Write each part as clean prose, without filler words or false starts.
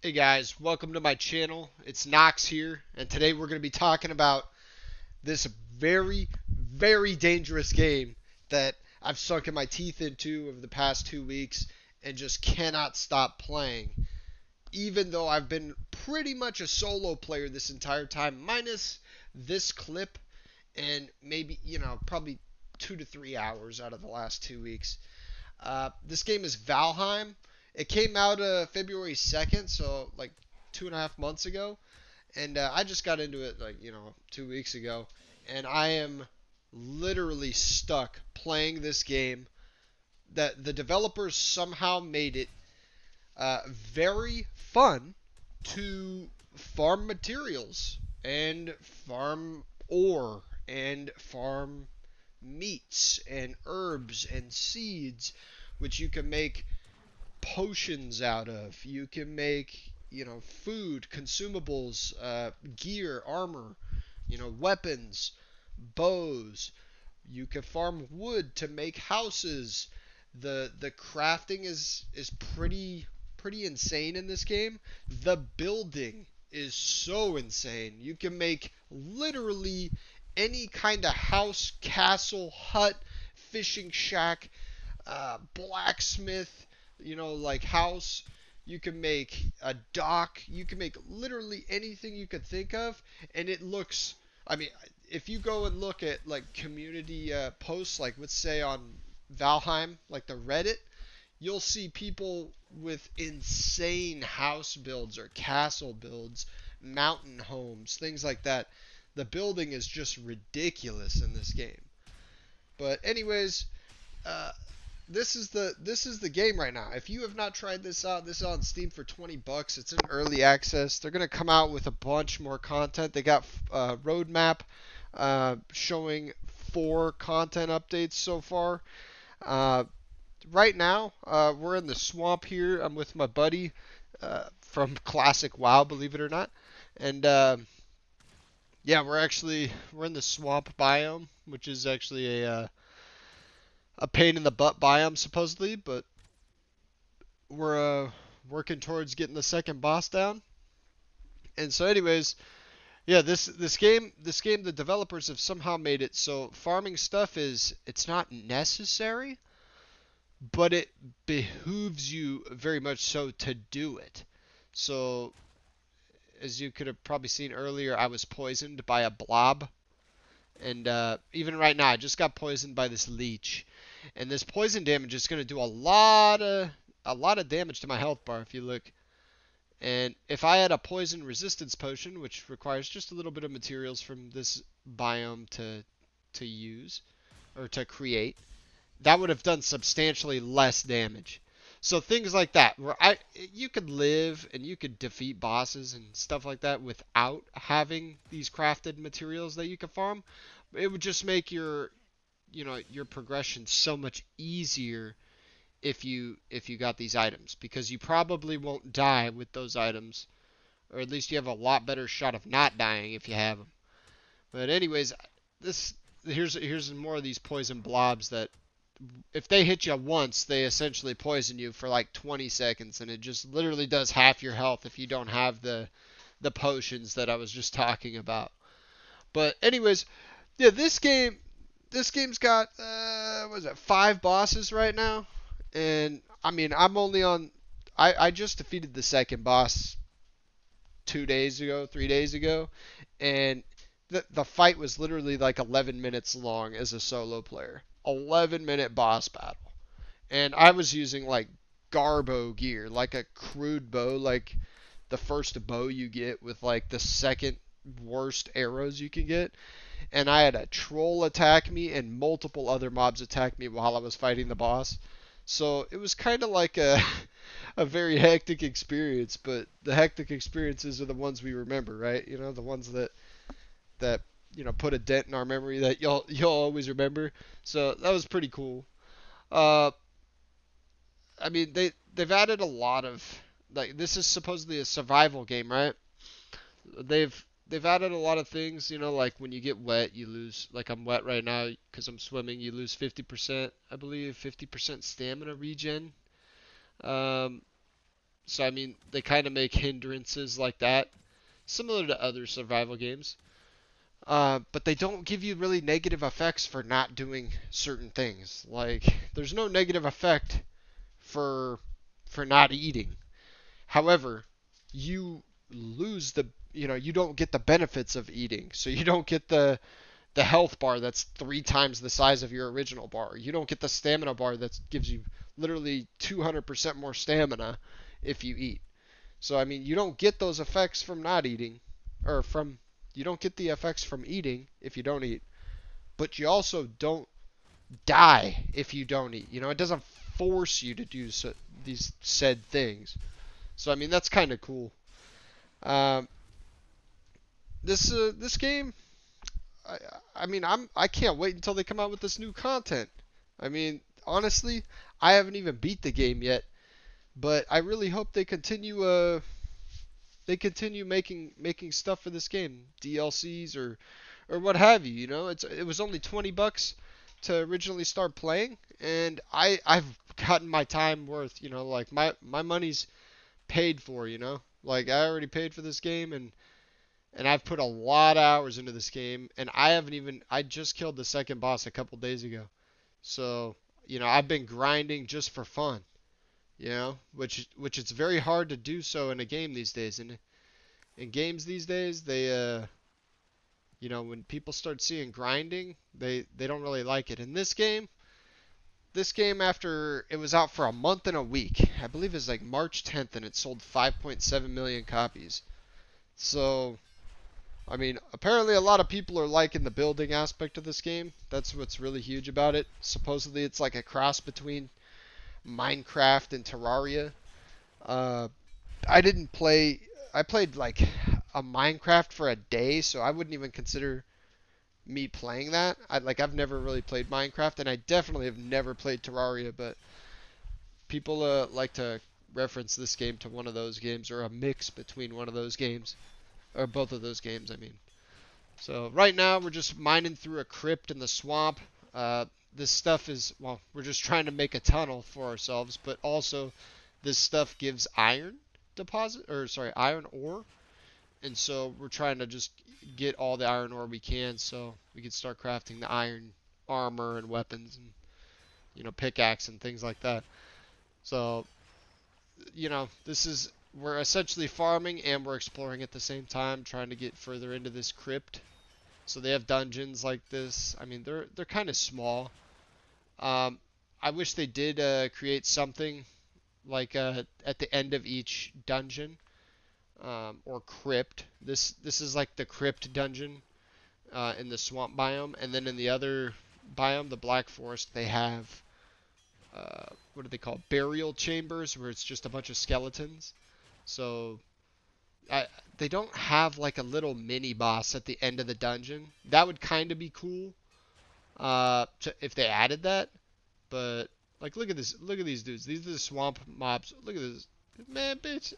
Hey guys, welcome to my channel. It's Knox here, and today we're going to be talking about this very dangerous game that I've sunk my teeth into over the past 2 weeks and just cannot stop playing. Even though I've been pretty much a solo player this entire time, minus this clip and maybe, probably 2 to 3 hours out of the last 2 weeks. This game is Valheim. It came out February 2nd, so like 2.5 months ago. And I just got into it like, 2 weeks ago. And I am literally stuck playing this game that the developers somehow made it very fun to farm materials and farm ore and farm meats and herbs and seeds, which you can make potions out of. You can make, food, consumables, gear, armor, weapons, bows. You can farm wood to make houses. The crafting is pretty insane in this game. The building is so insane. You can make literally any kind of house, castle, hut, fishing shack, blacksmith, like house. You can make a dock. You can make literally anything you could think of, and it looks. I mean, if you go and look at like community posts, like let's say on Valheim, like the Reddit, you'll see people with insane house builds or castle builds, mountain homes, things like that. The building is just ridiculous in this game. But anyways, uh, this is the game right now. If you have not tried this out, this is on Steam for $20. It's in early access. They're gonna come out with a bunch more content. They got a roadmap showing 4 content updates so far. Uh, right now, we're in the swamp here. I'm with my buddy from Classic WoW, believe it or not, and yeah, we're in the swamp biome, which is actually a pain in the butt biome supposedly, but we're working towards getting the second boss down. And so, anyways, yeah, this game, the developers have somehow made it so farming stuff it's not necessary, but it behooves you very much so to do it. So, as you could have probably seen earlier, I was poisoned by a blob, and even right now, I just got poisoned by this leech, and this poison damage is going to do a lot of damage to my health bar if you look. And if I had a poison resistance potion, which requires just a little bit of materials from this biome to use or to create, that would have done substantially less damage. So things like that, where you could live and you could defeat bosses and stuff like that without having these crafted materials that you could farm. It would just make your progression so much easier if you got these items, because you probably won't die with those items, or at least you have a lot better shot of not dying if you have them. But anyways, this here's more of these poison blobs that if they hit you once, they essentially poison you for like 20 seconds, and it just literally does half your health if you don't have the potions that I was just talking about. But anyways, yeah, this game's got what is it, 5 bosses right now, and I mean I'm only on. I just defeated the second boss 2 days ago, 3 days ago, and the fight was literally like 11 minutes long as a solo player. 11-minute boss battle, and I was using like garbo gear, like a crude bow, like the first bow you get with like the second worst arrows you can get, and I had a troll attack me and multiple other mobs attack me while I was fighting the boss. So it was kind of like a a very hectic experience, but the hectic experiences are the ones we remember, right? The ones that put a dent in our memory that you'll always remember. So that was pretty cool. Uh, I mean they've added a lot of, like, this is supposedly a survival game, right? They've added a lot of things, like when you get wet, you lose. Like I'm wet right now because I'm swimming. You lose 50%, I believe, 50% stamina regen. Um, So I mean, they kind of make hindrances like that, similar to other survival games. But they don't give you really negative effects for not doing certain things. Like there's no negative effect for not eating. However, you lose the you don't get the benefits of eating. So you don't get the health bar that's 3 times the size of your original bar. You don't get the stamina bar that gives you literally 200% more stamina if you eat. So I mean, you don't get those effects from not eating, or from you don't get the effects from eating if you don't eat, but you also don't die if you don't eat. It doesn't force you to do these said things. So I mean, that's kind of cool. Um, this game, I, I mean, I can't wait until they come out with this new content. I mean, honestly, I haven't even beat the game yet, but I really hope they continue making stuff for this game, DLCs or what have you. It was only $20 to originally start playing, and I've gotten my time worth. Like my money's paid for. Like I already paid for this game, and I've put a lot of hours into this game, and I just killed the second boss a couple days ago. So, I've been grinding just for fun, which it's very hard to do so in a game these days. And in games these days, when people start seeing grinding, they don't really like it. In this game after it was out for a month and a week, I believe it was like March 10th, and it sold 5.7 million copies. So, I mean, apparently a lot of people are liking the building aspect of this game. That's what's really huge about it. Supposedly it's like a cross between Minecraft and Terraria. Uh, I didn't play. I played like a Minecraft for a day, so I wouldn't even consider me playing that. I've never really played Minecraft, and I definitely have never played Terraria. But people like to reference this game to one of those games, or a mix between one of those games, or both of those games. I mean. So right now we're just mining through a crypt in the swamp. This stuff is, well, we're just trying to make a tunnel for ourselves, but also this stuff gives iron deposit, or sorry, iron ore. And so we're trying to just get all the iron ore we can so we can start crafting the iron armor and weapons and, pickaxe and things like that. So, we're essentially farming and we're exploring at the same time, trying to get further into this crypt. So they have dungeons like this. I mean, they're kind of small. Um, I wish they did create something like at the end of each dungeon, or crypt. This is like the crypt dungeon in the swamp biome, and then in the other biome, the Black Forest, they have what do they call burial chambers, where it's just a bunch of skeletons. So I, they don't have like a little mini boss at the end of the dungeon. That would kind of be cool, if they added that. But like, look at this. Look at these dudes. These are the swamp mobs. Look at this, man, bitch.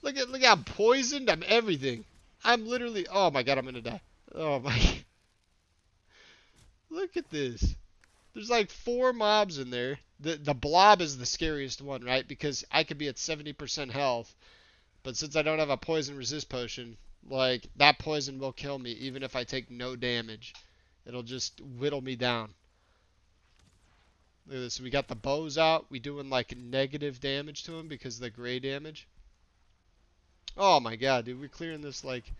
Look, I'm poisoned. I'm everything. I'm literally. Oh my god, I'm gonna die. Oh my. Look at this. There's like 4 mobs in there. The blob is the scariest one, right? Because I could be at 70% health, but since I don't have a poison resist potion, like that poison will kill me even if I take no damage. It'll just whittle me down. Look at this. We got the bows out. We doing like negative damage to him because of the gray damage. Oh my god, dude, we're clearing this like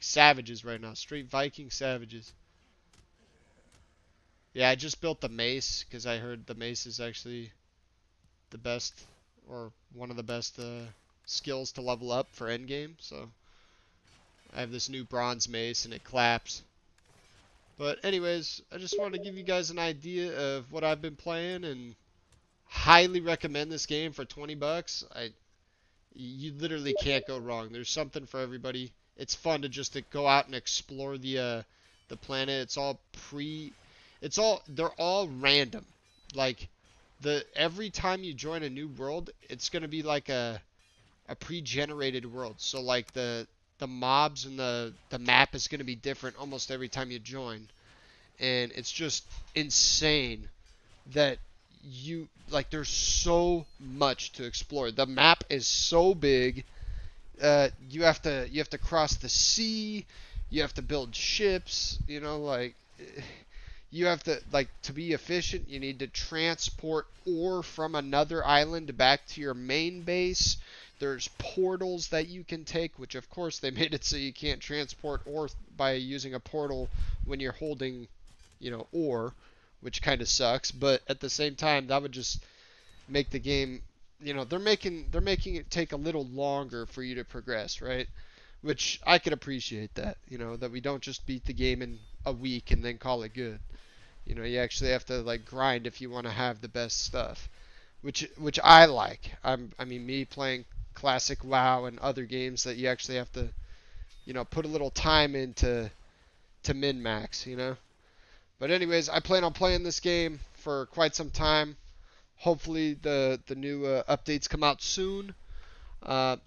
savages right now. Straight Viking savages. Yeah, I just built the mace because I heard the mace is actually the best, or one of the best skills to level up for endgame. So I have this new bronze mace and it claps. But anyways, I just wanted to give you guys an idea of what I've been playing, and highly recommend this game for $20. You literally can't go wrong. There's something for everybody. It's fun to just to go out and explore the planet. They're all random. Like every time you join a new world, it's gonna be like a pre-generated world. So like the mobs and the map is gonna be different almost every time you join, and it's just insane that you like there's so much to explore. The map is so big. You have to cross the sea. You have to build ships. Like you have to like to be efficient. You need to transport ore from another island back to your main base. There's portals that you can take, which of course they made it so you can't transport ore by using a portal when you're holding, ore, which kind of sucks. But at the same time, that would just make the game, they're making it take a little longer for you to progress, right? Which I could appreciate that, that we don't just beat the game in a week and then call it good. You actually have to like grind if you want to have the best stuff, which I like. I mean, me playing classic WoW and other games that you actually have to, put a little time into to min max, But anyways, I plan on playing this game for quite some time. Hopefully the new updates come out soon.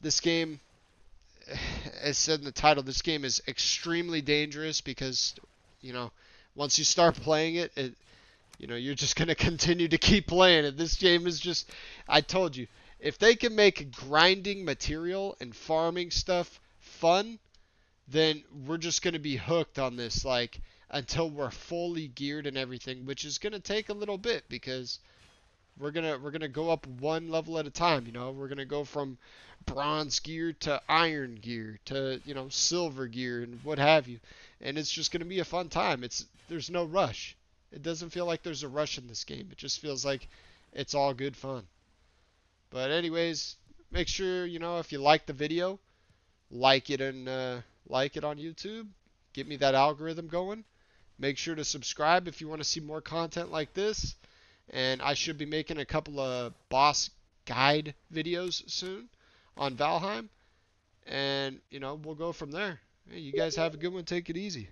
This game, as said in the title, this game is extremely dangerous because, you know, once you start playing it, you're just gonna continue to keep playing it. This game is just, I told you, if they can make grinding material and farming stuff fun, then we're just gonna be hooked on this, like until we're fully geared and everything, which is gonna take a little bit because we're gonna go up one level at a time. We're gonna go from bronze gear to iron gear to silver gear and what have you, and it's just gonna be a fun time. There's no rush. It doesn't feel like there's a rush in this game. It just feels like it's all good fun. But anyways, make sure if you like the video, like it and like it on YouTube. Get me that algorithm going. Make sure to subscribe if you want to see more content like this. And I should be making a couple of boss guide videos soon on Valheim. And, we'll go from there. Hey, you guys have a good one. Take it easy.